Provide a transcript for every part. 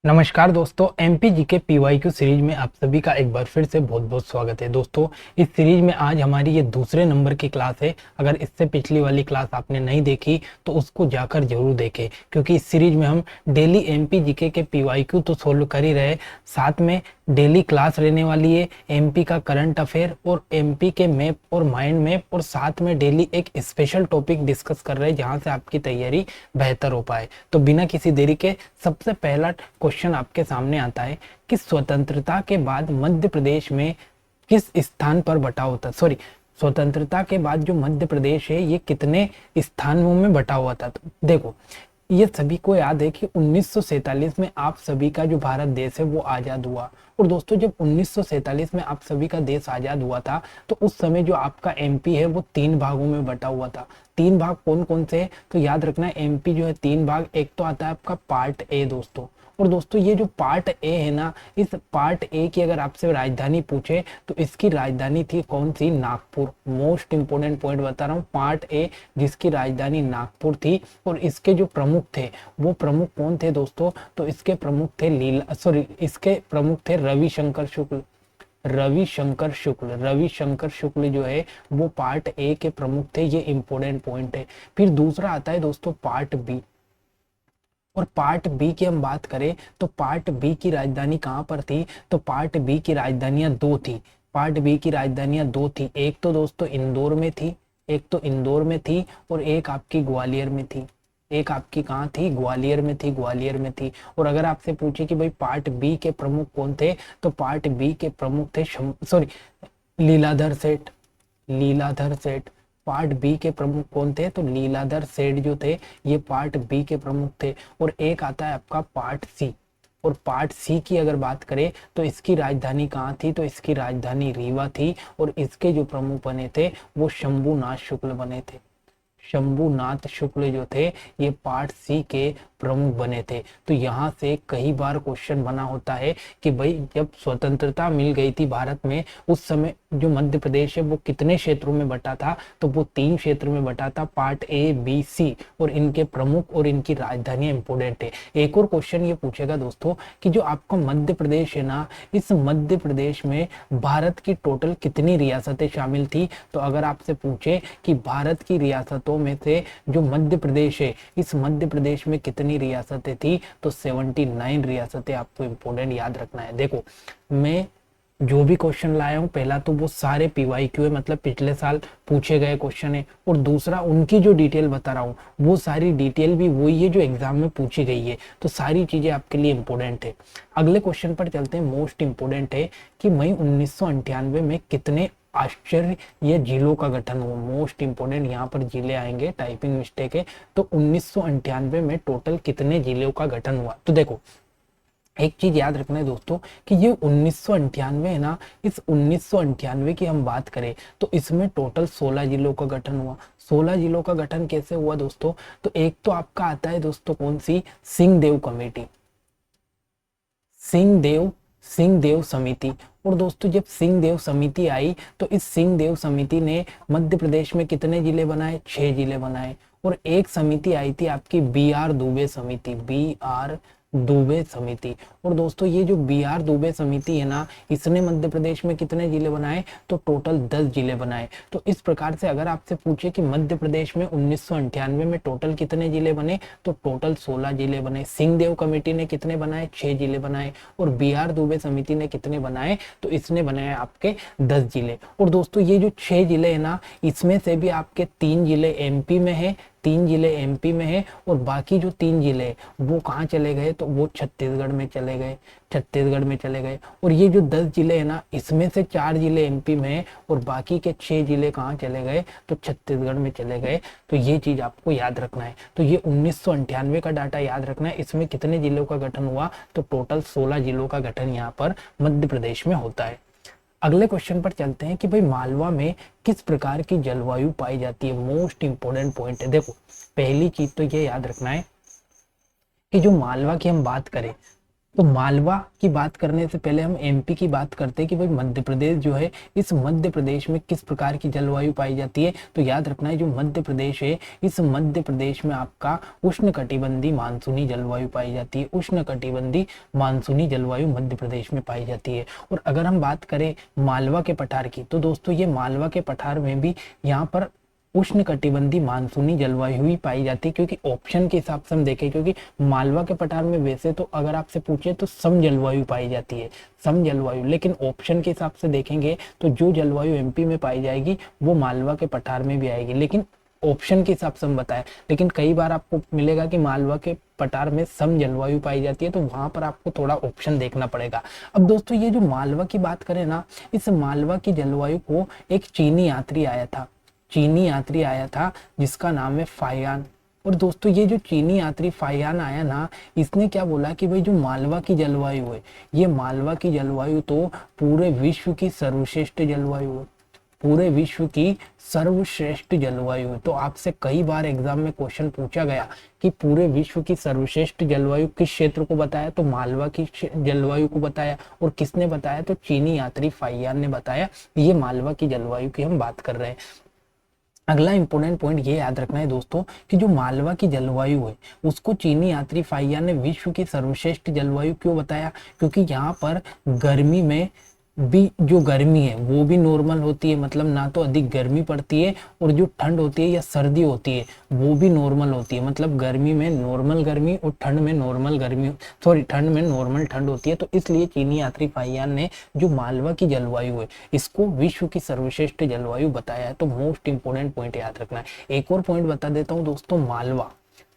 नमस्कार दोस्तों, MP GK PYQ series में आप सभी का एक बार फिर से बहुत बहुत स्वागत है। दोस्तों, इस सीरीज में आज हमारी ये दूसरे नंबर की क्लास है। अगर इससे पिछली वाली क्लास आपने नहीं देखी तो उसको जाकर जरूर देखें, क्योंकि इस सीरीज में हम डेली एमपी जीके के पीवाईक्यू तो सोल्व कर ही रहे, साथ में डेली क्लास रहने वाली है, एमपी का करंट अफेयर और एमपी के मैप और माइंड मैप, और साथ में डेली एक स्पेशल टॉपिक डिस्कस कर रहे हैं जहां से आपकी तैयारी बेहतर हो पाए। तो बिना किसी देरी के सबसे पहला क्वेश्चन आपके सामने आता है कि स्वतंत्रता के बाद मध्य प्रदेश में किस स्थान पर बटा होता, सॉरी, स्वतंत्रता के बाद जो मध्य प्रदेश है ये कितने स्थानों में बटा हुआ था। तो देखो, ये सभी को याद है कि 1947 में आप सभी का जो भारत देश है वो आजाद हुआ। और दोस्तों, जब 1947 में आप सभी का देश आजाद हुआ था तो उस समय जो आपका एमपी है वो 3 भागों में बटा हुआ था। 3 भाग कौन कौन से हैं तो याद रखना है, एमपी जो है 3 भाग। एक तो आता है आपका पार्ट ए दोस्तों, और दोस्तों ये जो पार्ट ए है ना, इस पार्ट ए की अगर आपसे राजधानी पूछे तो इसकी राजधानी थी कौन सी, नागपुर। मोस्ट इंपोर्टेंट पॉइंट बता रहा हूँ, पार्ट ए जिसकी राजधानी नागपुर थी। और इसके जो प्रमुख थे वो प्रमुख कौन थे दोस्तों, तो इसके प्रमुख थे इसके प्रमुख थे रविशंकर शुक्ल। रविशंकर शुक्ल जो है वो पार्ट ए के प्रमुख थे। ये इंपोर्टेंट पॉइंट है। फिर दूसरा आता है दोस्तों पार्ट बी, और पार्ट बी की हम बात करें तो पार्ट बी की राजधानी कहां पर थी, तो पार्ट बी की राजधानियां 2 थी। पार्ट बी की राजधानियां 2 थी, एक तो दोस्तों इंदौर में थी, और एक आपकी ग्वालियर में थी। एक आपकी कहाँ थी, ग्वालियर में थी। और अगर आपसे पूछे कि भाई पार्ट बी के प्रमुख कौन थे, तो पार्ट बी के प्रमुख थे लीलाधर सेठ। पार्ट बी के प्रमुख कौन थे, तो लीलाधर सेठ जो थे ये पार्ट बी के प्रमुख थे। और एक आता है आपका पार्ट सी, और पार्ट सी की अगर बात करें तो इसकी राजधानी कहाँ थी, तो इसकी राजधानी रीवा थी। और इसके जो प्रमुख बने थे वो शंभुनाथ शुक्ल बने थे। शंभुनाथ शुक्ल जो थे ये पार्ट सी के प्रमुख बने थे। तो यहाँ से कई बार क्वेश्चन बना होता है कि भाई जब स्वतंत्रता मिल गई थी भारत में, उस समय जो मध्य प्रदेश है वो कितने क्षेत्रों में बटा था, तो वो 3 क्षेत्र में बटा था, पार्ट ए बी सी। और इनके प्रमुख और इनकी राजधानी इंपोर्टेंट है। एक और क्वेश्चन ये पूछेगा दोस्तों कि जो आपका मध्य प्रदेश है ना, इस मध्य प्रदेश में भारत की टोटल कितनी रियासतें शामिल थी। तो अगर आपसे पूछे कि भारत की रियासतों में से जो मध्य प्रदेश है, इस मध्य प्रदेश में कितनी रियासतें थी, तो 79 रियासतें आपको इंपोर्टेंट याद रखना है। देखो, मैं जो भी क्वेश्चन लाया हूं पहला तो वो सारे पीवाईक्यू है, मतलब पिछले साल पूछे गए क्वेश्चन है, और दूसरा उनकी जो डिटेल बता रहा हूँ वो सारी डिटेल भी वही है जो एग्जाम में पूछी गई है। तो सारी चीजें आपके लिए इंपोर्टेंट है। अगले क्वेश्चन पर चलते हैं। मोस्ट इंपोर्टेंट है कि मई 1998 में कितने आश्चर्य ये जिलों का गठन हुआ। मोस्ट इंपोर्टेंट यहाँ पर जिले आएंगे, टाइपिंग मिस्टेक है। तो 1998 में टोटल कितने जिलों का गठन हुआ। तो देखो, एक चीज याद रखना है दोस्तों कि ये 1998 है ना, इस 1998 की हम बात करें तो इसमें टोटल 16 जिलों का गठन हुआ। 16 जिलों का गठन कैसे हुआ दोस्तों, तो एक तो आपका आता है दोस्तों कौन सी, सिंहदेव कमेटी, सिंहदेव समिति। और दोस्तों जब सिंहदेव समिति आई तो इस सिंहदेव समिति ने मध्य प्रदेश में कितने जिले बनाए, 6 जिले बनाए। और एक समिति आई थी आपकी बी आर दुबे समिति। और दोस्तों ये जो बी आर दुबे समिति है ना, इसने मध्य प्रदेश में कितने जिले बनाए, तो टोटल 10 जिले बनाए। तो इस प्रकार से अगर आपसे पूछे कि मध्य प्रदेश में 1998 में टोटल कितने जिले बने, तो टोटल 16 जिले बने। सिंहदेव कमेटी ने कितने बनाए, 6 जिले बनाए। और बी आर दुबे समिति ने कितने बनाए, तो इसने बनाए आपके 10 जिले। और दोस्तों ये जो 6 जिले है ना, इसमें से भी आपके 3 जिले एमपी में है, और बाकी जो 3 जिले वो कहाँ चले गए, तो वो छत्तीसगढ़ में चले गए। और ये जो 10 जिले है ना, इसमें से 4 जिले एमपी में है और बाकी के 6 जिले कहाँ चले गए, तो छत्तीसगढ़ में चले गए। तो ये चीज आपको याद रखना है। तो ये 1998 का डाटा याद रखना है। इसमें कितने जिलों का गठन हुआ, तो टोटल 16 जिलों का गठन यहाँ पर मध्य प्रदेश में होता है। अगले क्वेश्चन पर चलते हैं कि भाई मालवा में किस प्रकार की जलवायु पाई जाती है। मोस्ट इंपोर्टेंट पॉइंट है। देखो, पहली चीज तो ये याद रखना है कि जो मालवा की हम बात करें तो मालवा की बात करने से पहले हम एमपी की बात करते हैं कि भाई मध्य प्रदेश जो है, इस मध्य प्रदेश में किस प्रकार की जलवायु पाई जाती है। तो याद रखना है जो मध्य प्रदेश है, इस मध्य प्रदेश में आपका उष्णकटिबंधीय मानसूनी जलवायु पाई जाती है। उष्णकटिबंधीय मानसूनी जलवायु मध्य प्रदेश में पाई जाती है। और अगर हम बात करें मालवा के पठार की, तो दोस्तों ये मालवा के पठार में भी यहाँ पर उष्णकटिबंधीय मानसूनी जलवायु ही पाई जाती है, क्योंकि ऑप्शन के हिसाब से हम देखें, क्योंकि मालवा के पठार में वैसे तो अगर आपसे पूछे तो सम जलवायु पाई जाती है, सम जलवायु, लेकिन ऑप्शन के हिसाब से देखेंगे तो जो जलवायु एमपी में पाई जाएगी वो मालवा के पठार में भी आएगी, लेकिन ऑप्शन के हिसाब से हम बताएं। लेकिन कई बार आपको मिलेगा कि मालवा के पठार में सम जलवायु पाई जाती है, तो वहां पर आपको थोड़ा ऑप्शन देखना पड़ेगा। अब दोस्तों ये जो मालवा की बात करें ना, इस मालवा की जलवायु को एक चीनी यात्री आया था, चीनी यात्री आया था जिसका नाम है फायान। और दोस्तों ये जो चीनी यात्री फायान आया ना, इसने क्या बोला कि भाई जो मालवा की जलवायु है, ये मालवा की जलवायु तो पूरे विश्व की सर्वश्रेष्ठ जलवायु है, पूरे विश्व की सर्वश्रेष्ठ जलवायु है। तो आपसे कई बार एग्जाम में क्वेश्चन पूछा गया कि पूरे विश्व की सर्वश्रेष्ठ जलवायु किस क्षेत्र को बताया, तो मालवा की जलवायु को बताया। और किसने बताया, तो चीनी यात्री फायान ने बताया। ये मालवा की जलवायु की हम बात कर रहे हैं। अगला इंपॉर्टेंट पॉइंट ये याद रखना है दोस्तों कि जो मालवा की जलवायु है उसको चीनी यात्री फायान ने विश्व की सर्वश्रेष्ठ जलवायु क्यों बताया, क्योंकि यहाँ पर गर्मी में भी जो गर्मी है वो भी नॉर्मल होती है, मतलब ना तो अधिक गर्मी पड़ती है, और जो ठंड होती है या सर्दी होती है वो भी नॉर्मल होती है, मतलब गर्मी में नॉर्मल गर्मी और ठंड में नॉर्मल गर्मी, सॉरी ठंड में नॉर्मल ठंड होती है। तो इसलिए चीनी यात्री फायान ने जो मालवा की जलवायु है इसको विश्व की सर्वश्रेष्ठ जलवायु बताया है। तो मोस्ट इंपोर्टेंट पॉइंट याद रखना है। एक और पॉइंट बता देता हूँ दोस्तों, मालवा,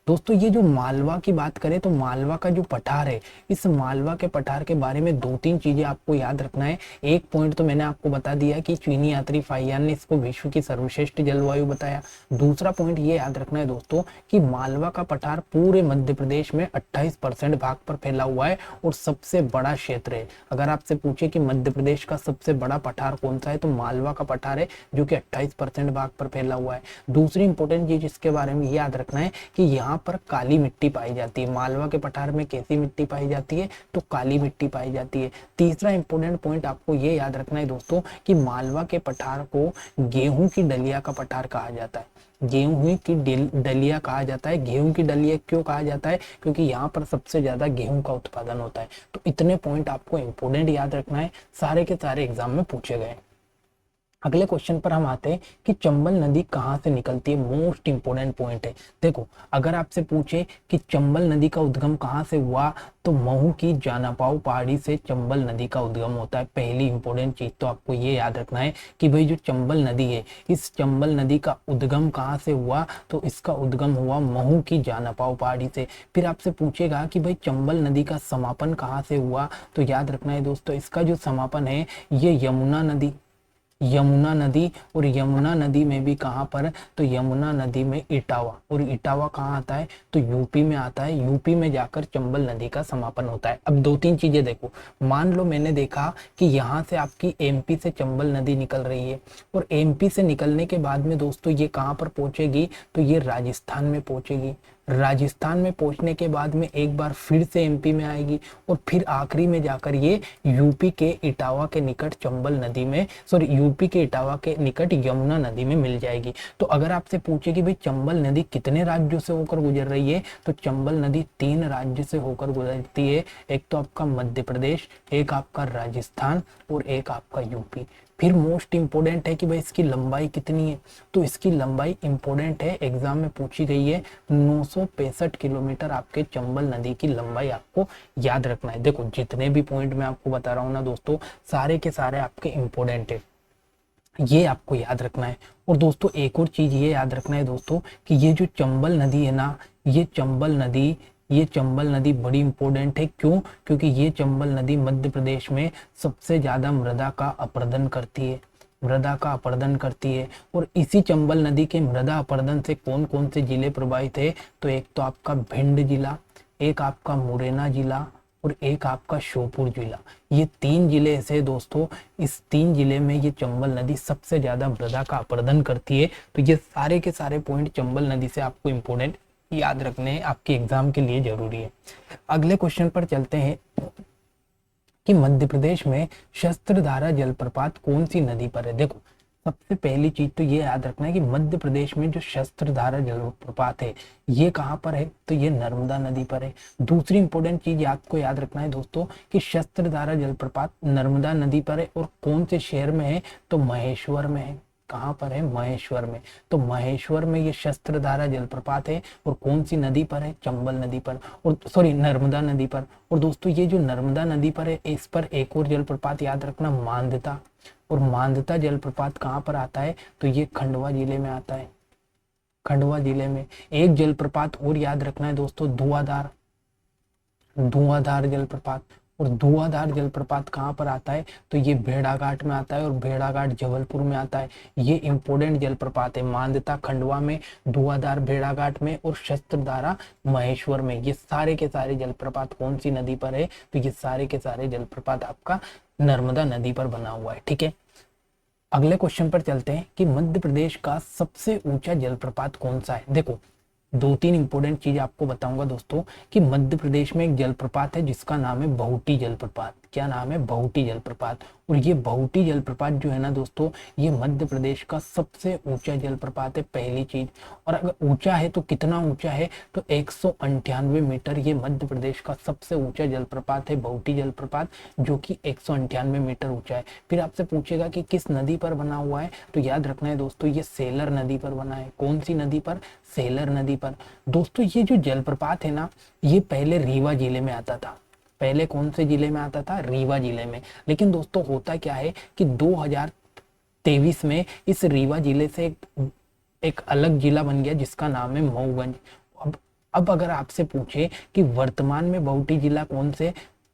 दोस्तों ये जो मालवा की बात करें तो मालवा का जो पठार है, इस मालवा के पठार के बारे में दो तीन चीजें आपको याद रखना है। एक पॉइंट तो मैंने आपको बता दिया कि चीनी यात्री फायान ने इसको विश्व की सर्वश्रेष्ठ जलवायु बताया। दूसरा पॉइंट ये याद रखना है दोस्तों कि मालवा का पठार पूरे मध्य प्रदेश में 28% भाग पर फैला हुआ है और सबसे बड़ा क्षेत्र है। अगर आपसे पूछे कि मध्य प्रदेश का सबसे बड़ा पठार कौन सा है, तो मालवा का पठार है जो कि 28% भाग पर फैला हुआ है। दूसरी इंपॉर्टेंट चीज इसके बारे में याद रखना है कि यहाँ पर काली मिट्टी पाई जाती है। मालवा के पठार में कैसी मिट्टी पाई जाती है, तो काली मिट्टी पाई जाती है। तीसरा इंपॉर्टेंट पॉइंट आपको ये याद रखना है दोस्तों कि मालवा के पठार को गेहूं की डलिया का पठार कहा जाता है। गेहूं की डलिया कहा जाता है। गेहूं की डलिया क्यों कहा जाता है, क्योंकि यहाँ पर सबसे ज्यादा गेहूं का उत्पादन होता है। तो इतने पॉइंट आपको इंपॉर्टेंट याद रखना है, सारे के सारे एग्जाम में पूछे गए। अगले क्वेश्चन पर हम आते हैं कि चंबल नदी कहाँ से निकलती है। मोस्ट इंपोर्टेंट पॉइंट है। देखो अगर आपसे पूछे कि चंबल नदी का उद्गम कहाँ से हुआ, तो महू की जानापाव पहाड़ी से चंबल नदी का उद्गम होता है। पहली इंपॉर्टेंट चीज तो आपको ये याद रखना है कि भाई जो चंबल नदी है, इस चंबल नदी का उद्गम कहाँ से हुआ, तो इसका उद्गम हुआ महू की जानापाव पहाड़ी से। फिर आपसे पूछेगा कि भाई चंबल नदी का समापन कहाँ से हुआ, तो याद रखना है दोस्तों इसका जो समापन है ये यमुना नदी, यमुना नदी, और यमुना नदी में भी कहाँ पर, तो यमुना नदी में इटावा, और इटावा कहाँ आता है, तो यूपी में आता है। यूपी में जाकर चंबल नदी का समापन होता है। अब दो तीन चीजें देखो, मान लो मैंने देखा कि यहाँ से आपकी एमपी से चंबल नदी निकल रही है, और एमपी से निकलने के बाद में दोस्तों ये कहाँ पर पहुंचेगी, तो ये राजस्थान में पहुंचेगी। राजस्थान में पहुंचने के बाद में एक बार फिर से एमपी में आएगी, और फिर आखिरी में जाकर ये यूपी के इटावा के निकट चंबल नदी में, सॉरी यूपी के इटावा के निकट यमुना नदी में मिल जाएगी। तो अगर आपसे पूछे कि भाई चंबल नदी कितने राज्यों से होकर गुजर रही है, तो चंबल नदी 3 राज्य से होकर गुजरती है। एक तो आपका मध्य प्रदेश, एक आपका राजस्थान, और एक आपका यूपी। फिर मोस्ट इंपोर्टेंट है कि भाई इसकी लंबाई कितनी है, तो इसकी लंबाई इंपोर्टेंट है, एग्जाम में पूछी गई है। 965 किलोमीटर आपके चंबल नदी की लंबाई आपको याद रखना है। देखो जितने भी पॉइंट मैं आपको बता रहा हूँ ना दोस्तों, सारे के सारे आपके इंपोर्टेंट है, ये आपको याद रखना है। और दोस्तों एक और चीज ये याद रखना है दोस्तों कि ये जो चंबल नदी है ना, ये चंबल नदी बड़ी इंपॉर्टेंट है। क्यों, क्योंकि ये चंबल नदी मध्य प्रदेश में सबसे ज्यादा मृदा का अपरदन करती है, मृदा का अपरदन करती है। और इसी चंबल नदी के मृदा अपरदन से कौन कौन से जिले प्रभावित है, तो एक तो आपका भिंड जिला, एक आपका मुरैना जिला, और एक आपका श्योपुर जिला। ये 3 जिले ऐसे दोस्तों, इस 3 जिले में ये चंबल नदी सबसे ज्यादा मृदा का अपरदन करती है। तो ये सारे के सारे पॉइंट चंबल नदी से आपको इंपोर्टेंट याद रखने आपके एग्जाम के लिए जरूरी है। अगले क्वेश्चन पर चलते हैं कि मध्य प्रदेश में शस्त्रधारा जलप्रपात कौन सी नदी पर है। देखो सबसे पहली चीज तो ये याद रखना है कि मध्य प्रदेश में जो शस्त्रधारा जलप्रपात है ये कहाँ पर है, तो ये नर्मदा नदी पर है। दूसरी इंपॉर्टेंट चीज आपको याद रखना है दोस्तों कि शस्त्रधारा जलप्रपात नर्मदा नदी पर है और कौन से शहर में है, तो महेश्वर में है। कहाँ पर है, महेश्वर में। तो महेश्वर में ये शस्त्रधारा जलप्रपात है और कौन सी नदी पर है, चंबल नदी पर, और सॉरी नर्मदा नदी पर। और दोस्तों ये जो नर्मदा नदी पर है इस पर एक और जलप्रपात याद रखना, मांदता। और मांदता जलप्रपात कहाँ पर आता है, तो ये खंडवा जिले में आता है, खंडवा जिले में। एक जलप्रपात और याद रखना है दोस्तों, धुआंधार, धुआंधार जलप्रपात। और धुआंधार जलप्रपात कहाँ पर आता है, तो ये भेड़ाघाट में आता है और भेड़ाघाट जबलपुर में आता है। ये इंपॉर्टेंट जलप्रपात है, मांदता खंडवा में, धुआंधार भेड़ाघाट में और शस्त्रधारा महेश्वर में। ये सारे के सारे जलप्रपात कौन सी नदी पर है, तो ये सारे के सारे जलप्रपात आपका नर्मदा नदी पर बना हुआ है। ठीक है, अगले क्वेश्चन पर चलते हैं कि मध्य प्रदेश का सबसे ऊंचा जलप्रपात कौन सा है। देखो दो तीन इंपॉर्टेंट चीज आपको बताऊंगा दोस्तों कि मध्य प्रदेश में एक जलप्रपात है जिसका नाम है बहुटी जलप्रपात। क्या नाम है, बहुटी जलप्रपात। और ये बहुटी जलप्रपात जो है ना दोस्तों, ये मध्य प्रदेश का सबसे ऊंचा जलप्रपात है, पहली चीज। और अगर ऊंचा है तो कितना ऊंचा है, तो 198 मीटर ये मध्य प्रदेश का सबसे ऊंचा जलप्रपात है, बहुटी जलप्रपात, जो कि 198 मीटर ऊंचा है। फिर आपसे पूछेगा कि किस नदी पर बना हुआ है, तो याद रखना है दोस्तों ये सेलर नदी पर बना है। कौन सी नदी पर, सेलर नदी पर। दोस्तों ये जो जलप्रपात है ना, ये पहले रीवा जिले में आता था। पहले कौन से जिले में आता था, रीवा जिले में। लेकिन दोस्तों होता क्या है कि 2023 में इस रीवा जिले से एक अलग जिला बन गया जिसका नाम है मऊगंज। अब अगर आपसे पूछे कि वर्तमान में बहुटी जिला कौन से,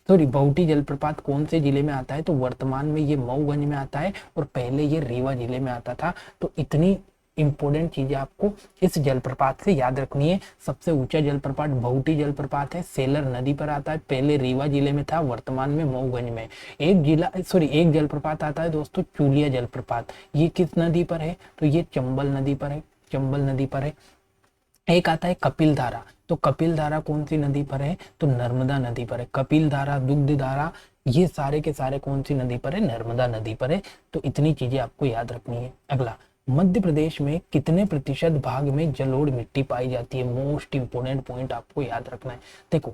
सॉरी बहुटी जलप्रपात कौन से जिले में आता है, तो वर्तमान में ये मऊगंज में आता है और पहले ये रीवा जिले में आता था। तो इतनी इंपॉर्टेंट चीजें आपको इस जलप्रपात से याद रखनी है। सबसे ऊंचा जलप्रपात बहुटी जलप्रपात है, सेलर नदी पर आता है, पहले रीवा जिले में था, वर्तमान में मऊगंज में। एक जलप्रपात आता है दोस्तों, चूलिया जलप्रपात। ये किस नदी पर है, तो ये चंबल नदी पर है, चंबल नदी पर है। एक आता है कपिल धारा, तो कपिल धारा कौन सी नदी पर है, तो नर्मदा नदी पर है। कपिल धारा, दुग्ध धारा, ये सारे के सारे कौन सी नदी पर है, नर्मदा नदी पर है। तो इतनी चीजें आपको याद रखनी है। अगला, मध्य प्रदेश में कितने प्रतिशत भाग में जलोढ़ मिट्टी पाई जाती है, मोस्ट इंपोर्टेंट पॉइंट आपको याद रखना है। देखो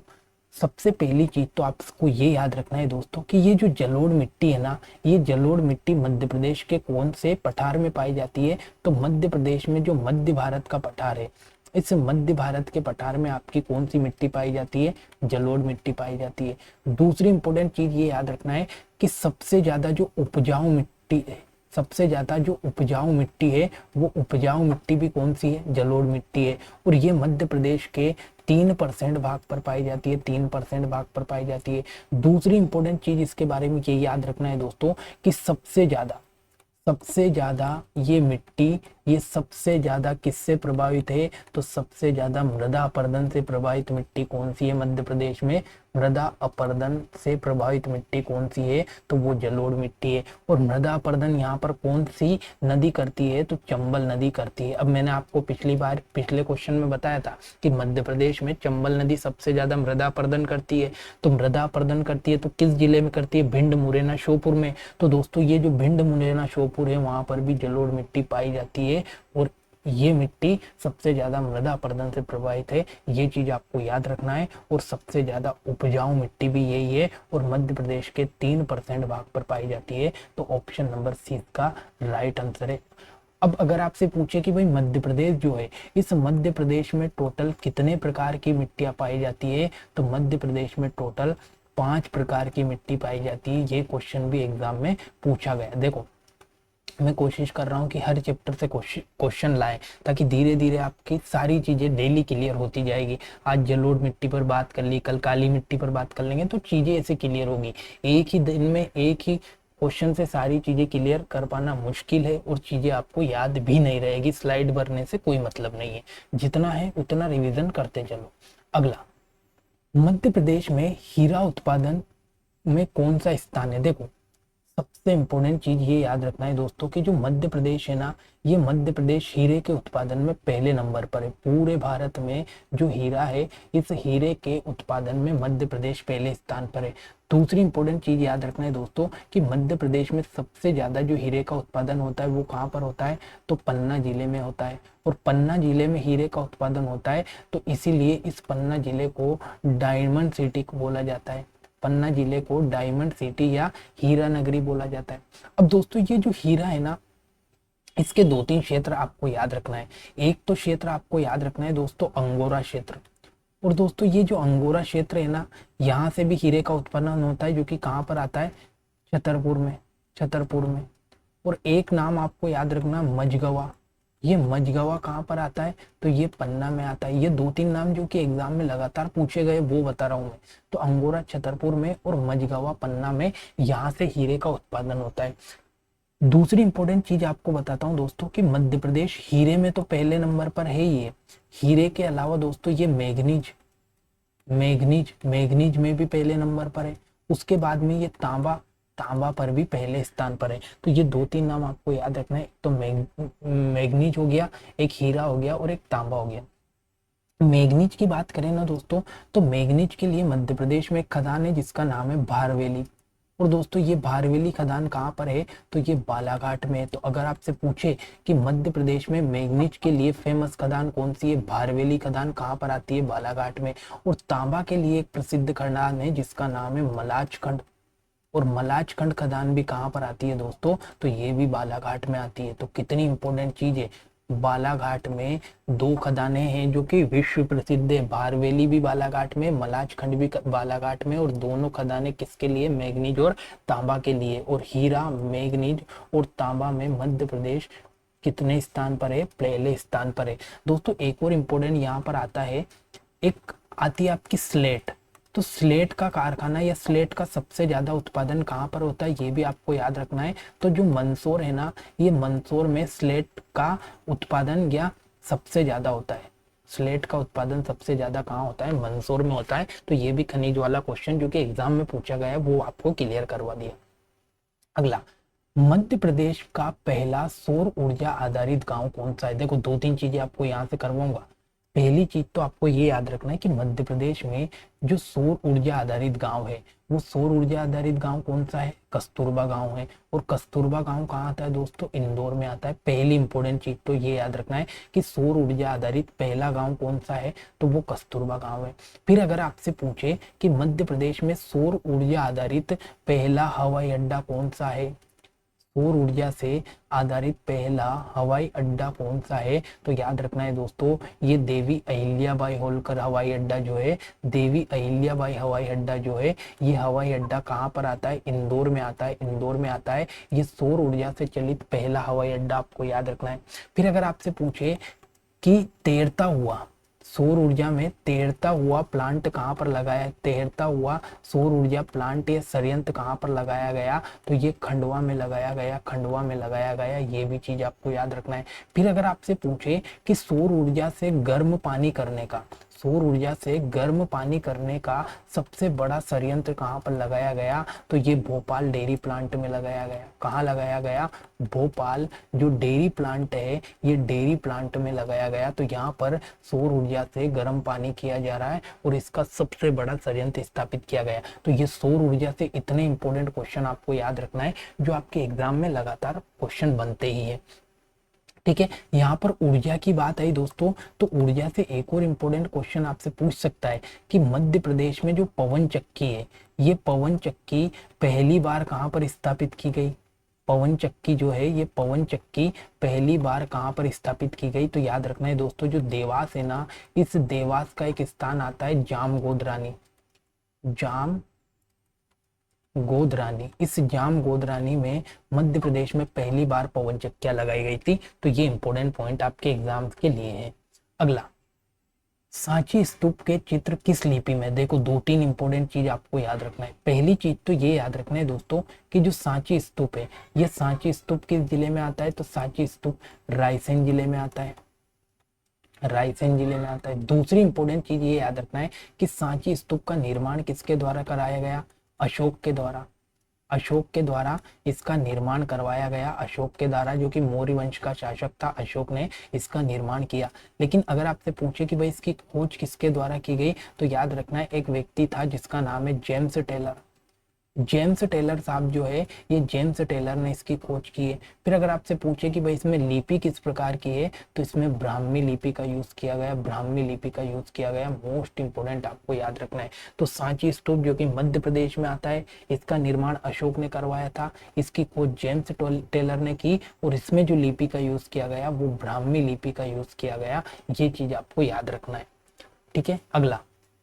सबसे पहली चीज तो आपको ये याद रखना है दोस्तों कि ये जो जलोढ़ मिट्टी है ना, ये जलोढ़ मिट्टी मध्य प्रदेश के कौन से पठार में पाई जाती है, तो मध्य प्रदेश में जो मध्य भारत का पठार है, इस मध्य भारत के पठार में आपकी कौन सी मिट्टी पाई जाती है, जलोढ़ मिट्टी पाई जाती है। दूसरी इंपॉर्टेंट चीज ये याद रखना है कि सबसे ज्यादा जो उपजाऊ मिट्टी है, सबसे ज्यादा जो उपजाऊ मिट्टी है वो उपजाऊ मिट्टी भी कौन सी है, जलोढ़ मिट्टी है। और ये मध्य प्रदेश के 3% भाग पर पाई जाती है, 3% भाग पर पाई जाती है। दूसरी इंपॉर्टेंट चीज इसके बारे में ये याद रखना है दोस्तों कि सबसे ज्यादा ये मिट्टी, ये सबसे ज्यादा किससे प्रभावित है, तो सबसे ज्यादा मृदा अपरदन से प्रभावित मिट्टी कौन सी है मध्य प्रदेश में, मृदा अपरदन से प्रभावित मिट्टी कौन सी है, तो वो जलोढ़ मिट्टी है। और मृदा अपरदन यहाँ पर कौन सी नदी करती है, तो चंबल नदी करती है। अब मैंने आपको पिछले क्वेश्चन में बताया था कि मध्य प्रदेश में चंबल नदी सबसे ज्यादा मृदा अपरदन करती है। तो मृदा अपरदन करती है तो किस जिले में करती है, भिंड, मुरैना, श्योपुर में। तो दोस्तों ये जो भिंड, मुरैना, श्योपुर है वहां पर भी जलोढ़ मिट्टी पाई जाती है और ये मिट्टी सबसे ज्यादा मृदा अपरदन से प्रभावित है। ये चीज आपको याद रखना है। और सबसे ज्यादा उपजाऊ मिट्टी भी यही है और मध्य प्रदेश के 3% भाग पर पाई जाती है। तो ऑप्शन नंबर सी का राइट आंसर है। अब अगर आपसे पूछे कि भाई मध्य प्रदेश जो है, इस मध्य प्रदेश में टोटल कितने प्रकार की मिट्टियां पाई जाती है, तो मध्य प्रदेश में टोटल 5 प्रकार की मिट्टी पाई जाती है। ये क्वेश्चन भी एग्जाम में पूछा गया। देखो मैं कोशिश कर रहा हूँ कि हर चैप्टर से क्वेश्चन लाएं ताकि धीरे धीरे आपकी सारी चीजें डेली क्लियर होती जाएगी। आज जलोढ़ मिट्टी पर बात कर ली, कल काली मिट्टी पर बात कर लेंगे, तो चीजें ऐसे क्लियर होगी। एक ही दिन में एक ही क्वेश्चन से सारी चीजें क्लियर कर पाना मुश्किल है और चीजें आपको याद भी नहीं रहेगी। स्लाइड भरने से कोई मतलब नहीं है, जितना है उतना रिविजन करते चलो। अगला, मध्य प्रदेश में हीरा उत्पादन में कौन सा स्थान है। देखो सबसे इंपॉर्टेंट चीज ये याद रखना है दोस्तों कि जो मध्य प्रदेश है ना, ये मध्य प्रदेश हीरे के उत्पादन में पहले नंबर पर है। पूरे भारत में जो हीरा है, इस हीरे के उत्पादन में मध्य प्रदेश पहले स्थान पर है। दूसरी इंपॉर्टेंट चीज याद रखना है दोस्तों कि मध्य प्रदेश में सबसे ज्यादा जो हीरे का उत्पादन होता है वो कहाँ पर होता है, तो पन्ना जिले में होता है। और पन्ना जिले में हीरे का उत्पादन होता है, तो इसीलिए इस पन्ना जिले को डायमंड सिटी बोला जाता है। पन्ना जिले को डायमंड सिटी या हीरा नगरी बोला जाता है। अब दोस्तों ये जो हीरा है ना, इसके दो तीन क्षेत्र आपको याद रखना है। एक तो क्षेत्र आपको याद रखना है दोस्तों अंगोरा क्षेत्र। और दोस्तों ये जो अंगोरा क्षेत्र है ना, यहाँ से भी हीरे का उत्पादन होता है, जो कि कहाँ पर आता है, छतरपुर में, छतरपुर में। और एक नाम आपको याद रखना, मझगवा। ये मझगवा कहाँ पर आता है, तो ये पन्ना में आता है। ये दो तीन नाम जो कि एग्जाम में लगातार पूछे गए वो बता रहा हूँ मैं। तो अंगोरा छतरपुर में और मझगवा पन्ना में, यहाँ से हीरे का उत्पादन होता है। दूसरी इंपॉर्टेंट चीज आपको बताता हूँ दोस्तों कि मध्य प्रदेश हीरे में तो पहले नंबर पर है ही है। हीरे के अलावा दोस्तों ये मैग्नीज, मैग्नीज में भी पहले नंबर पर है। उसके बाद में ये तांबा, तांबा पर भी पहले स्थान पर है। तो ये दो तीन नाम आपको याद रखना है। तो मैग्नीज हो गया, एक हीरा हो गया और एक तांबा हो गया। मैग्नीज की बात करें ना दोस्तों, तो मैग्नीज के लिए मध्य प्रदेश में एक खदान है जिसका नाम है भारवेली। और दोस्तों ये भारवेली खदान कहाँ पर है, तो ये बालाघाट में है। तो अगर आपसे पूछे कि मध्य प्रदेश में मैग्नीज के लिए फेमस खदान कौन सी है, भारवेली खदान कहाँ पर आती है, बालाघाट में। और तांबा के लिए एक प्रसिद्ध खदान है जिसका नाम है मलाजखंड। और मलाजखंड खदान भी कहाँ पर आती है दोस्तों, तो ये भी बालाघाट में आती है। तो कितनी इंपॉर्टेंट चीज है, बालाघाट में दो खदानें हैं जो कि विश्व प्रसिद्ध है। भारवेली भी बालाघाट में, मलाजखंड भी बालाघाट में। और दोनों खदानें किसके लिए, मैग्नीज और तांबा के लिए। और हीरा, मैग्नीज और तांबा में मध्य प्रदेश कितने स्थान पर है, पहले स्थान पर है। दोस्तों एक और इम्पोर्टेंट यहाँ पर आता है, एक आती है आपकी स्लेट। तो स्लेट का कारखाना या स्लेट का सबसे ज्यादा उत्पादन कहाँ पर होता है, ये भी आपको याद रखना है। तो जो मंदसौर है ना, ये मंदसौर में स्लेट का उत्पादन या सबसे ज्यादा होता है। स्लेट का उत्पादन सबसे ज्यादा कहाँ होता है, मंदसौर में होता है। तो ये भी खनिज वाला क्वेश्चन जो कि एग्जाम में पूछा गया है वो आपको क्लियर करवा दिया। अगला, मध्य प्रदेश का पहला सौर ऊर्जा आधारित गांव कौन सा है। देखो दो तीन चीजें आपको यहाँ से करवाऊंगा। पहली चीज तो आपको ये याद रखना है कि मध्य प्रदेश में जो सौर ऊर्जा आधारित गांव है, वो सौर ऊर्जा आधारित गांव कौन सा है, कस्तूरबा गांव है। और कस्तूरबा गांव कहाँ आता है दोस्तों, इंदौर में आता है। पहली इंपॉर्टेंट चीज तो ये याद रखना है कि सौर ऊर्जा आधारित पहला गांव कौन सा है, तो वो कस्तूरबा गांव है। फिर अगर आपसे पूछे कि मध्य प्रदेश में सौर ऊर्जा आधारित पहला हवाई अड्डा कौन सा है, सौर ऊर्जा से आधारित पहला हवाई अड्डा कौन सा है, तो याद रखना है दोस्तों ये देवी अहिल्याबाई होलकर हवाई अड्डा जो है, देवी अहिल्याबाई हवाई अड्डा जो है, ये हवाई अड्डा कहाँ पर आता है, इंदौर में आता है, इंदौर में आता है। ये सौर ऊर्जा से चलित पहला हवाई अड्डा आपको याद रखना है। फिर अगर आपसे पूछे कि तैरता हुआ, सौर ऊर्जा में तैरता हुआ प्लांट कहाँ पर लगाया, तैरता हुआ सौर ऊर्जा प्लांट या संयंत्र कहाँ पर लगाया गया, तो ये खंडवा में लगाया गया, खंडवा में लगाया गया। ये भी चीज आपको याद रखना है। फिर अगर आपसे पूछे कि सौर ऊर्जा से गर्म पानी करने का, सौर ऊर्जा से गर्म पानी करने का सबसे बड़ा संयंत्र कहाँ पर लगाया गया, तो ये भोपाल डेयरी प्लांट में लगाया गया। कहाँ लगाया गया, भोपाल जो डेयरी प्लांट है, ये डेयरी प्लांट में लगाया गया। तो यहाँ पर सौर ऊर्जा से गर्म पानी किया जा रहा है और इसका सबसे बड़ा संयंत्र स्थापित किया गया। तो ये सौर ऊर्जा से इतने इंपॉर्टेंट क्वेश्चन आपको याद रखना है जो आपके एग्जाम में लगातार क्वेश्चन बनते ही है। ठीक है, यहाँ पर ऊर्जा की बात आई दोस्तों, तो ऊर्जा से एक और इम्पोर्टेंट क्वेश्चन आपसे पूछ सकता है कि मध्य प्रदेश में जो पवन चक्की है, ये पवन चक्की पहली बार कहाँ पर स्थापित की गई, पवन चक्की जो है, ये पवन चक्की पहली बार कहाँ पर स्थापित की गई, तो याद रखना है दोस्तों जो देवास है ना, इस देवास का एक स्थान आता है जाम गोदरानी, जाम गोदरानी। इस जाम गोदरानी में मध्य प्रदेश में पहली बार पवन चक्कियां लगाई गई थी। तो ये इंपॉर्टेंट पॉइंट आपके एग्जाम के लिए है। अगला, सांची स्तूप के चित्र किस लिपि में, देखो दो तीन इंपॉर्टेंट चीज आपको याद रखना है। पहली चीज तो ये याद रखना है दोस्तों कि जो सांची स्तूप है, ये सांची स्तूप किस जिले में आता है, तो सांची स्तूप रायसेन जिले में आता है, रायसेन जिले में आता है। दूसरी इंपॉर्टेंट चीज ये याद रखना है कि सांची स्तूप का निर्माण किसके द्वारा कराया गया, अशोक के द्वारा, अशोक के द्वारा इसका निर्माण करवाया गया, अशोक के द्वारा, जो कि मौर्य वंश का शासक था, अशोक ने इसका निर्माण किया। लेकिन अगर आपसे पूछे कि भाई इसकी खोज किसके द्वारा की गई, तो याद रखना है एक व्यक्ति था जिसका नाम है जेम्स टेलर। जेम्स टेलर साहब जो है, ये जेम्स टेलर ने इसकी खोज की है। फिर अगर आपसे पूछे कि भाई इसमें लिपि किस प्रकार की है, तो इसमें ब्राह्मी लिपि का यूज किया गया, ब्राह्मी लिपि का यूज किया गया। मोस्ट इंपोर्टेंट आपको याद रखना है। तो सांची स्तूप जो कि मध्य प्रदेश में आता है, इसका निर्माण अशोक ने करवाया था, इसकी खोज जेम्स टेलर ने की, और इसमें जो लिपि का यूज किया गया वो ब्राह्मी लिपि का यूज किया गया। ये चीज आपको याद रखना है, ठीक है। अगला,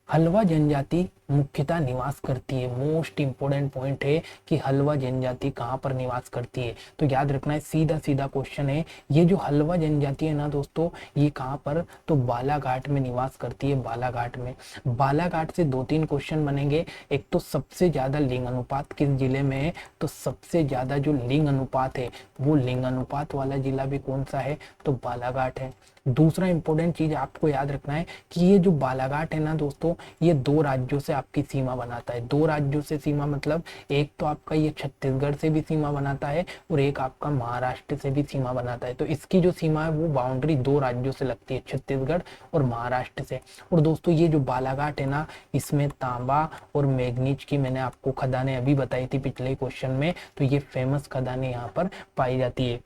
हल्बा जनजाति मुख्यतः निवास करती है। मोस्ट इंपोर्टेंट पॉइंट है कि हल्बा जनजाति कहाँ पर निवास करती है, तो याद रखना है, सीधा सीधा क्वेश्चन है। ये जो हल्बा जनजाति है ना दोस्तों, ये कहाँ पर, तो बालाघाट में निवास करती है, बालाघाट में। बालाघाट से 2-3 क्वेश्चन बनेंगे। एक तो सबसे ज्यादा लिंग अनुपात किस जिले में है, तो सबसे ज्यादा जो लिंग अनुपात है वो लिंग अनुपात वाला जिला भी कौन सा है, तो बालाघाट है। दूसरा इंपॉर्टेंट चीज आपको याद रखना है कि ये जो बालाघाट है ना दोस्तों, ये 2 राज्यों से आपकी सीमा बनाता है। 2 राज्यों से सीमा मतलब एक तो आपका ये छत्तीसगढ़ से भी सीमा बनाता है, और एक आपका महाराष्ट्र से भी सीमा बनाता है। तो इसकी जो सीमा है वो बाउंड्री 2 राज्यों से लगती है, छत्तीसगढ़ और महाराष्ट्र से। और दोस्तों ये जो बालाघाट है ना, इसमें तांबा और मैग्नीज की मैंने आपको खदानें अभी बताई थी पिछले क्वेश्चन में, तो ये फेमस खदानें यहाँ पर पाई जाती है।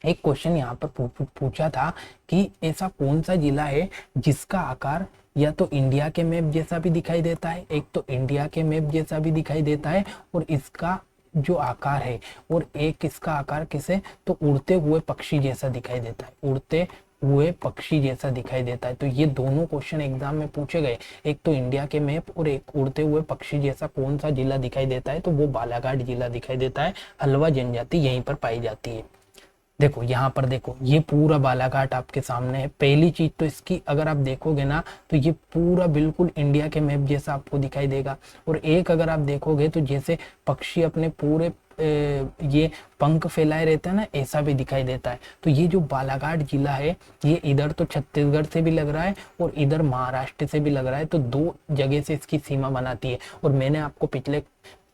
एक क्वेश्चन यहाँ पर पूछा था कि ऐसा कौन सा जिला है जिसका आकार या तो इंडिया के मैप जैसा भी दिखाई देता है, एक तो इंडिया के मैप जैसा भी दिखाई देता है, और इसका जो आकार है, और एक इसका आकार किसे, तो उड़ते हुए पक्षी जैसा दिखाई देता है, उड़ते हुए पक्षी जैसा दिखाई देता है। तो ये दोनों क्वेश्चन एग्जाम में पूछे गए, एक तो इंडिया के मैप और एक उड़ते हुए पक्षी जैसा कौन सा जिला दिखाई देता है, तो वो बालाघाट जिला दिखाई देता है। हल्बा जनजाति यहीं पर पाई जाती है। देखो यहाँ पर देखो, ये पूरा बालाघाट आपके सामने है। पहली चीज तो इसकी अगर आप देखोगे ना, तो ये पूरा बिल्कुल इंडिया के मैप जैसा आपको दिखाई देगा। और एक अगर आप देखोगे तो जैसे पक्षी अपने पूरे ये पंख फैलाए रहते हैं ना, ऐसा भी दिखाई देता है। तो ये जो बालाघाट जिला है, ये इधर तो छत्तीसगढ़ से भी लग रहा है और इधर महाराष्ट्र से भी लग रहा है, तो 2 जगह से इसकी सीमा बनाती है। और मैंने आपको पिछले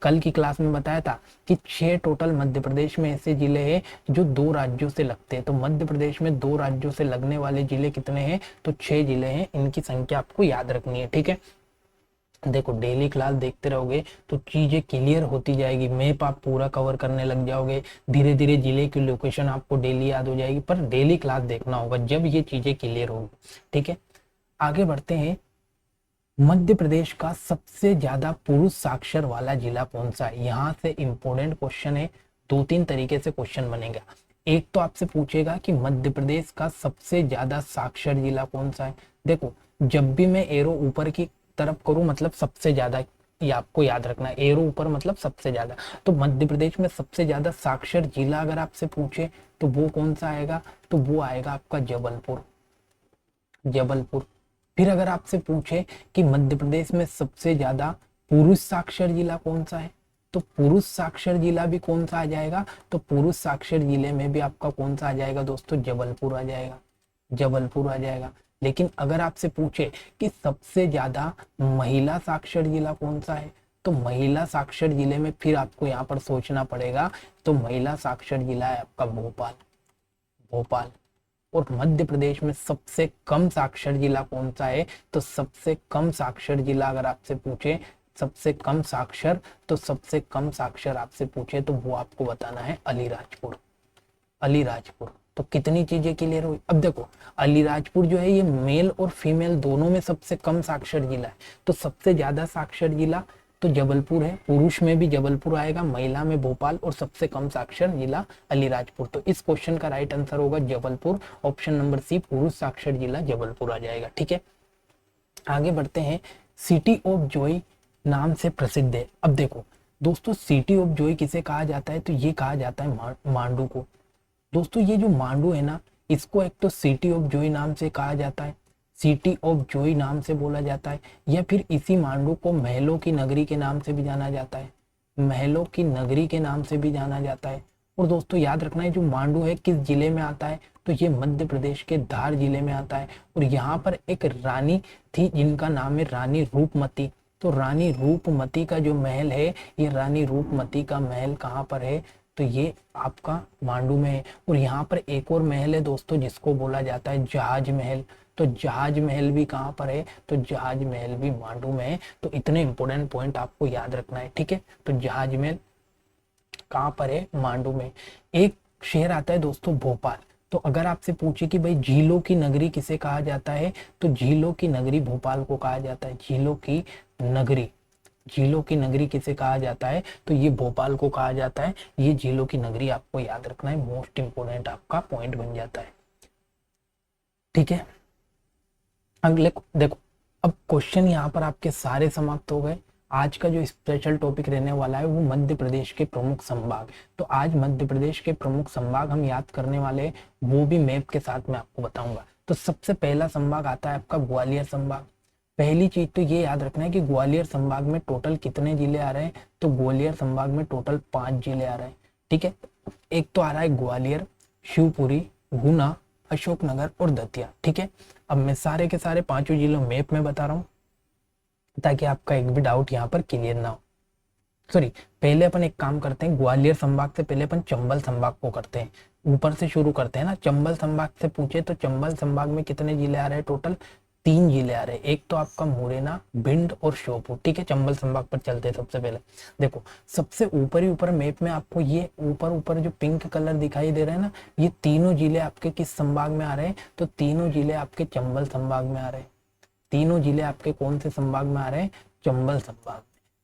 कल की क्लास में बताया था कि 6 टोटल मध्य प्रदेश में ऐसे जिले हैं जो 2 राज्यों से लगते हैं। तो मध्य प्रदेश में 2 राज्यों से लगने वाले जिले कितने हैं, तो 6 जिले हैं। इनकी संख्या आपको याद रखनी है, ठीक है। देखो डेली क्लास देखते रहोगे तो चीजें क्लियर होती जाएगी, मैप आप पूरा कवर करने लग जाओगे, धीरे धीरे जिले की लोकेशन आपको डेली याद हो जाएगी। पर डेली क्लास देखना होगा जब ये चीजें क्लियर होगी, ठीक है। आगे बढ़ते हैं। मध्य प्रदेश का सबसे ज्यादा पुरुष साक्षर वाला जिला कौन सा है, यहाँ से इंपॉर्टेंट क्वेश्चन है। 2-3 तरीके से क्वेश्चन बनेगा। एक तो आपसे पूछेगा कि मध्य प्रदेश का सबसे ज्यादा साक्षर जिला कौन सा है। देखो जब भी मैं एरो ऊपर की तरफ करूं मतलब सबसे ज्यादा, ये आपको याद रखना है, एरो ऊपर मतलब सबसे ज्यादा। तो मध्य प्रदेश में सबसे ज्यादा साक्षर जिला अगर आपसे पूछे तो वो कौन सा आएगा, तो वो आएगा आपका जबलपुर, जबलपुर। फिर अगर आपसे पूछे कि मध्य प्रदेश में सबसे ज्यादा पुरुष साक्षर जिला कौन सा है, तो पुरुष साक्षर जिला भी कौन सा आ जाएगा, तो पुरुष साक्षर जिले में भी आपका कौन सा आ जाएगा दोस्तों, जबलपुर आ जाएगा, जबलपुर आ जाएगा। लेकिन अगर आपसे पूछे कि सबसे ज्यादा महिला साक्षर जिला कौन सा है, तो महिला साक्षर जिले में फिर आपको यहाँ पर सोचना पड़ेगा। तो महिला साक्षर जिला है आपका भोपाल, भोपाल। और मध्य प्रदेश में सबसे कम साक्षर जिला कौन सा है, तो सबसे कम साक्षर जिला अगर आपसे पूछे, सबसे कम साक्षर, तो सबसे कम साक्षर आपसे पूछे तो वो आपको बताना है अलीराजपुर, अलीराजपुर। तो कितनी चीजें क्लियर हुई। अब देखो अलीराजपुर जो है ये मेल और फीमेल दोनों में सबसे कम साक्षर जिला है। तो सबसे ज्यादा साक्षर जिला तो जबलपुर है, पुरुष में भी जबलपुर आएगा, महिला में भोपाल, और सबसे कम साक्षर जिला अलीराजपुर। तो इस क्वेश्चन का राइट आंसर होगा जबलपुर, ऑप्शन नंबर सी, पुरुष साक्षर जिला जबलपुर आ जाएगा, ठीक है। आगे बढ़ते हैं। सिटी ऑफ जॉय नाम से प्रसिद्ध है। अब देखो दोस्तों सिटी ऑफ जॉय किसे कहा जाता है, तो ये कहा जाता है मांडू को। दोस्तों ये जो मांडू है ना, इसको एक तो सिटी ऑफ जॉय नाम से कहा जाता है, सिटी ऑफ जॉय नाम से बोला जाता है, या फिर इसी मांडू को महलों की नगरी के नाम से भी जाना जाता है, महलों की नगरी के नाम से भी जाना जाता है। और दोस्तों याद रखना है जो मांडू है किस जिले में आता है, तो ये मध्य प्रदेश के धार जिले में आता है। और यहाँ पर एक रानी थी जिनका नाम है रानी रूपमती, तो रानी रूपमती का जो महल है, ये रानी रूपमती का महल कहाँ पर है, तो ये आपका मांडू में है। और यहाँ पर एक और महल है दोस्तों जिसको बोला जाता है जहाज महल। तो जहाज महल भी कहाँ पर है, तो जहाज महल भी मांडू में है। तो इतने इंपॉर्टेंट पॉइंट आपको याद रखना है, ठीक है। तो जहाज महल कहाँ पर है, मांडू में। एक शहर आता है दोस्तों भोपाल। तो अगर आपसे पूछे कि भाई झीलों की नगरी किसे कहा जाता है, तो झीलों की नगरी भोपाल को कहा जाता है। झीलों की नगरी, झीलों की नगरी किसे कहा जाता है, तो ये भोपाल को कहा जाता है। ये झीलों की नगरी आपको याद रखना है, मोस्ट इंपोर्टेंट आपका पॉइंट बन जाता है, ठीक है। अगले देखो, अब क्वेश्चन यहाँ पर आपके सारे समाप्त हो गए। आज का जो स्पेशल टॉपिक रहने वाला है वो मध्य प्रदेश के प्रमुख संभाग। तो आज मध्य प्रदेश के प्रमुख संभाग हम याद करने वाले हैं, वो भी मैप के साथ मैं आपको बताऊंगा। तो सबसे पहला संभाग आता है आपका ग्वालियर संभाग। पहली चीज तो ये याद रखना है कि ग्वालियर संभाग में टोटल कितने जिले आ रहे हैं, तो ग्वालियर संभाग में टोटल 5 जिले आ रहे हैं, ठीक है। एक तो आ रहा है ग्वालियर, शिवपुरी, गुना, अशोकनगर और दतिया, ठीक है। अब मैं सारे के सारे 5 जिलों मैप में बता रहा हूँ ताकि आपका एक भी डाउट यहाँ पर क्लियर ना हो। सॉरी, पहले अपन एक काम करते हैं, ग्वालियर संभाग से पहले अपन चंबल संभाग को करते हैं, ऊपर से शुरू करते हैं ना। चंबल संभाग से पूछे तो चंबल संभाग में कितने जिले आ रहे हैं, टोटल 3 जिले आ रहे हैं। एक तो आपका मुरैना, भिंड और श्योपुर, ठीक है। चंबल संभाग पर चलते हैं सबसे पहले। देखो सबसे ऊपर ही ऊपर मैप में आपको ये ऊपर ऊपर जो पिंक कलर दिखाई दे रहे हैं ना, ये तीनों जिले आपके किस संभाग में आ रहे हैं, तो तीनों जिले आपके चंबल संभाग में आ रहे हैं। तीनों जिले आपके कौन से संभाग में आ रहे हैं, चंबल संभाग में।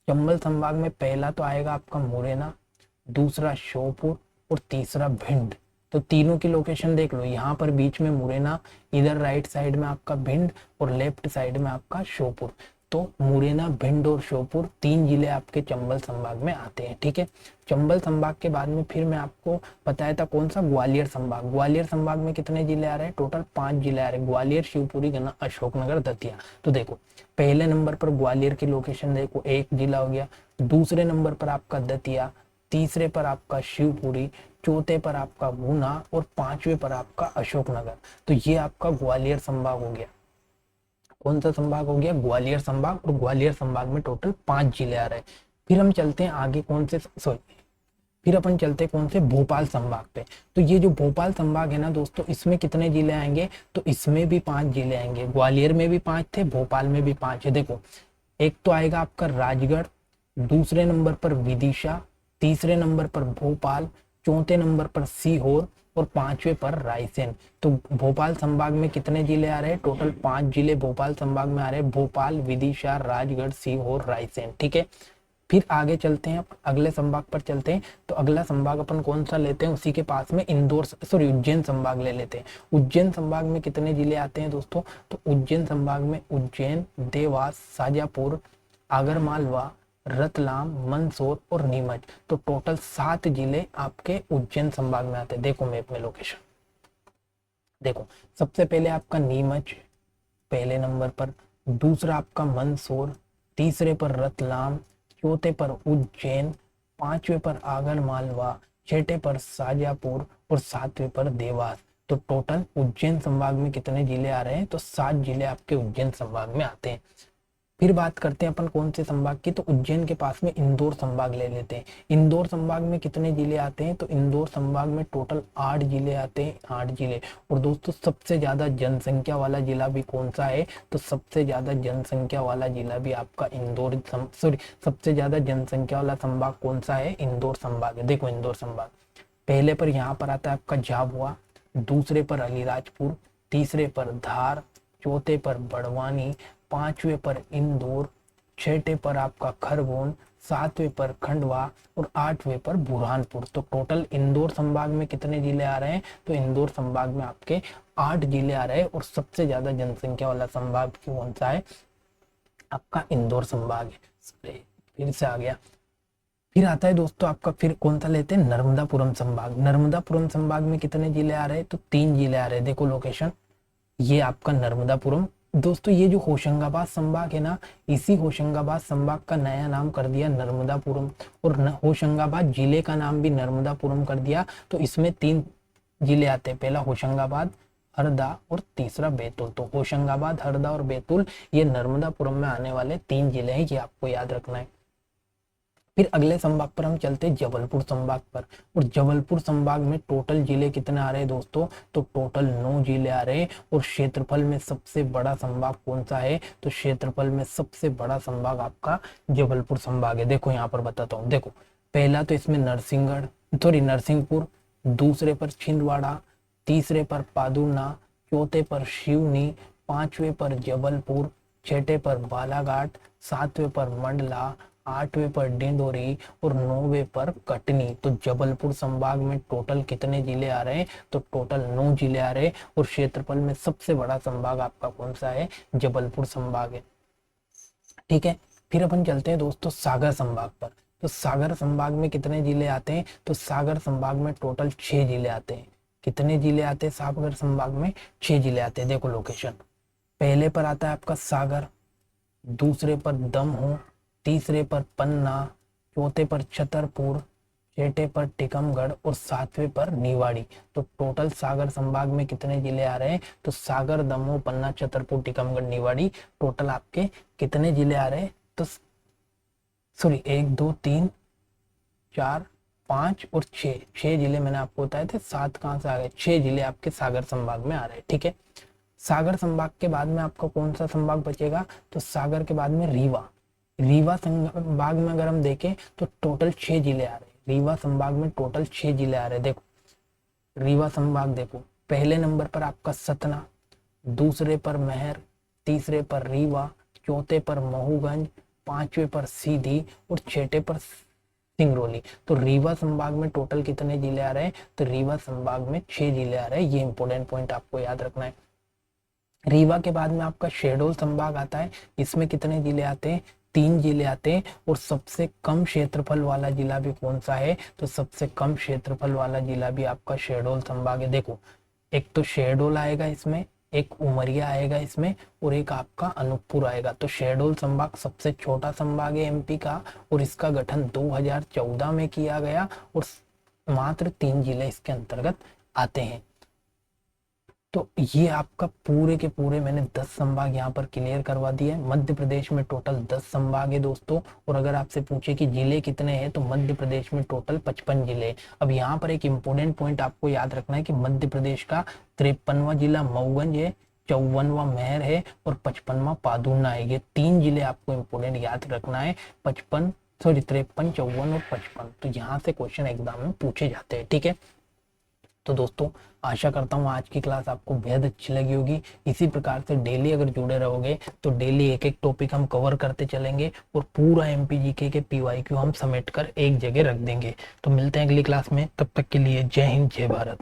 चंबल संभाग में पहला तो आएगा आपका मुरैना, दूसरा श्योपुर और तीसरा भिंड। तो तीनों की लोकेशन देख लो, यहाँ पर बीच में मुरैना, इधर राइट साइड में आपका भिंड और लेफ्ट साइड में आपका श्योपुर। तो मुरैना, भिंड और श्योपुर 3 जिले आपके चंबल संभाग में आते हैं, ठीक है। चंबल संभाग के बाद में फिर मैं आपको बताया था कौन सा, ग्वालियर संभाग। ग्वालियर संभाग में कितने जिले आ रहे हैं, टोटल 5 जिले आ रहे हैं, ग्वालियर, शिवपुरी, गन्ना, अशोकनगर, दतिया। तो देखो पहले नंबर पर ग्वालियर की लोकेशन देखो, 1 जिला हो गया। दूसरे नंबर पर आपका दतिया, तीसरे पर आपका शिवपुरी, चौथे पर आपका गुना और 5वें पर आपका अशोकनगर। तो ये आपका ग्वालियर संभाग हो गया। कौन सा संभाग हो गया, ग्वालियर संभाग। और ग्वालियर संभाग में टोटल 5 जिले आ रहे हैं। फिर हम चलते हैं आगे कौन से, सॉरी, फिर अपन चलते हैं कौन से, भोपाल संभाग पे। तो ये जो भोपाल संभाग है ना दोस्तों, इसमें कितने जिले आएंगे, तो इसमें भी 5 जिले आएंगे। ग्वालियर में भी 5 थे, भोपाल में भी 5 है। देखो एक तो आएगा आपका राजगढ़, दूसरे नंबर पर विदिशा, तीसरे नंबर पर भोपाल, चौथे नंबर पर सीहोर और 5वें पर रायसेन। तो भोपाल संभाग में कितने जिले आ रहे हैं, टोटल 5 जिले भोपाल संभाग में आ रहे हैं, भोपाल, विदिशा, राजगढ़, सीहोर, रायसेन, ठीक है। फिर आगे चलते हैं, अगले संभाग पर चलते हैं। तो अगला संभाग अपन कौन सा लेते हैं, उसी के पास में इंदौर, सॉरी, उज्जैन संभाग ले लेते हैं। उज्जैन संभाग में कितने जिले आते हैं दोस्तों, तो उज्जैन संभाग में उज्जैन, देवास, शाजापुर, आगरमालवा, रतलाम, मंदसौर और नीमच। तो टोटल 7 जिले आपके उज्जैन संभाग में आते हैं। देखो मैप में लोकेशन देखो, सबसे पहले आपका नीमच पहले नंबर पर, दूसरा आपका मंदसौर, तीसरे पर रतलाम, चौथे पर उज्जैन, 5वें पर आगरमालवा, छठे पर शाजापुर और 7वें पर देवास। तो टोटल उज्जैन संभाग में कितने जिले आ रहे हैं, तो 7 जिले आपके उज्जैन संभाग में आते हैं। फिर बात करते हैं अपन कौन से संभाग की, तो उज्जैन के पास में इंदौर संभाग ले लेते हैं। इंदौर संभाग में कितने जिले आते हैं, तो इंदौर संभाग में टोटल 8 जिले आते हैं, 8 जिले। और दोस्तों सबसे ज्यादा जनसंख्या वाला जिला भी कौन सा है, तो सबसे ज्यादा जनसंख्या वाला जिला भी आपका इंदौर, सॉरी, सबसे ज्यादा जनसंख्या वाला संभाग कौन सा है, इंदौर संभाग है। देखो इंदौर संभाग पहले पर यहाँ पर आता है आपका झाबुआ, दूसरे पर अलीराजपुर, तीसरे पर धार, चौथे पर बड़वानी, 5वें पर इंदौर, छठे पर आपका खरगोन, 7वें पर खंडवा और 8वें पर बुरहानपुर। तो टोटल इंदौर संभाग में कितने जिले आ रहे हैं, तो इंदौर संभाग में आपके 8 जिले आ रहे हैं। और सबसे ज्यादा जनसंख्या वाला संभाग कौन सा है, आपका इंदौर संभाग है। फिर से आ गया, फिर आता है दोस्तों आपका, फिर कौन सा लेते हैं, नर्मदापुरम संभाग। नर्मदापुरम संभाग में कितने जिले आ रहे हैं, तो 3 जिले आ रहे हैं। देखो लोकेशन, ये आपका नर्मदापुरम। दोस्तों ये जो होशंगाबाद संभाग है ना, इसी होशंगाबाद संभाग का नया नाम कर दिया नर्मदापुरम। और होशंगाबाद जिले का नाम भी नर्मदापुरम कर दिया। तो इसमें 3 जिले आते हैं, पहला होशंगाबाद, हरदा और तीसरा बैतूल। तो होशंगाबाद, हरदा और बैतूल ये नर्मदापुरम में आने वाले 3 जिले हैं, ये आपको याद रखना है। फिर अगले संभाग पर हम चलते हैं जबलपुर संभाग पर। और जबलपुर संभाग में टोटल जिले कितने आ रहे हैं दोस्तों, तो टोटल 9 जिले आ रहे हैं। और क्षेत्रफल में सबसे बड़ा संभाग कौन सा है, तो क्षेत्रफल में सबसे बड़ा संभाग आपका जबलपुर संभाग है। देखो यहाँ पर बताता हूँ, देखो पहला तो इसमें नरसिंहपुर, दूसरे पर छिंदवाड़ा, तीसरे पर पादुना, चौथे पर सिवनी, पांचवे पर जबलपुर, छठे पर बालाघाट, सातवें पर मंडला, आठवें पर डिंडोरी और 9वें पर कटनी। तो जबलपुर संभाग में टोटल कितने जिले आ रहे हैं, तो टोटल 9 जिले आ रहे हैं। और क्षेत्रफल में सबसे बड़ा संभाग आपका कौन सा है, जबलपुर संभाग है। ठीक है, फिर अपन चलते हैं दोस्तों सागर संभाग पर। तो सागर संभाग में कितने जिले आते हैं, तो सागर संभाग में टोटल 6 जिले आते हैं। कितने जिले आते हैं सागर संभाग में, 6 जिले आते हैं। देखो लोकेशन, पहले पर आता है आपका सागर, दूसरे पर दमोह, तीसरे पर पन्ना, चौथे पर छतरपुर, छठे पर टीकमगढ़ और सातवें पर निवाड़ी। तो टोटल सागर संभाग में कितने जिले आ रहे हैं, तो सागर, दमोह, पन्ना, छतरपुर, टीकमगढ़, निवाड़ी, टोटल आपके कितने जिले आ रहे हैं, तो सॉरी 1 2 3 4 5 और 6 जिले मैंने आपको बताए थे। 7 कहाँ से आ गए, 6 जिले आपके सागर संभाग में आ रहे हैं। ठीक है, सागर संभाग के बाद में आपका कौन सा संभाग बचेगा, तो सागर के बाद में रीवा संभाग में अगर हम देखें तो टोटल 6 जिले आ रहे हैं। रीवा संभाग में टोटल 6 जिले आ रहे हैं। देखो रीवा संभाग, देखो पहले नंबर पर आपका सतना, दूसरे पर महर, तीसरे पर रीवा, चौथे पर महूगंज, पांचवें पर सीधी और छठे पर सिंगरौली। तो रीवा संभाग में टोटल कितने जिले आ रहे हैं, तो रीवा संभाग में 6 जिले आ रहे हैं। ये इंपॉर्टेंट पॉइंट आपको याद रखना है। रीवा के बाद में आपका शहडोल संभाग आता है, इसमें कितने जिले आते हैं, 3 जिले आते हैं। और सबसे कम क्षेत्रफल वाला जिला भी कौन सा है, तो सबसे कम क्षेत्रफल वाला जिला भी आपका शहडोल संभाग है। देखो एक तो शहडोल आएगा इसमें, एक उमरिया आएगा इसमें और एक आपका अनूपपुर आएगा। तो शहडोल संभाग सबसे छोटा संभाग है एमपी का और इसका गठन 2014 में किया गया और मात्र 3 जिले इसके अंतर्गत आते हैं। तो ये आपका पूरे के पूरे मैंने 10 संभाग यहाँ पर क्लियर करवा दिए। मध्य प्रदेश में टोटल 10 संभाग है दोस्तों। और अगर आपसे पूछे कि जिले कितने हैं, तो मध्य प्रदेश में टोटल 55 जिले। अब यहाँ पर एक इम्पोर्टेंट पॉइंट आपको याद रखना है कि मध्य प्रदेश का 53वां जिला मऊगंज है, 54वां महर है और 55वां पादुना है। ये 3 जिले आपको इम्पोर्टेंट याद रखना है, 53, 53, 54 और 55। तो यहाँ से क्वेश्चन एग्जाम में पूछे जाते हैं। ठीक है, तो दोस्तों आशा करता हूँ आज की क्लास आपको बेहद अच्छी लगी होगी। इसी प्रकार से डेली अगर जुड़े रहोगे तो डेली एक एक टॉपिक हम कवर करते चलेंगे और पूरा एमपीजीके के पीवाईक्यू हम समेट कर एक जगह रख देंगे। तो मिलते हैं अगली क्लास में, तब तक के लिए जय हिंद, जय भारत।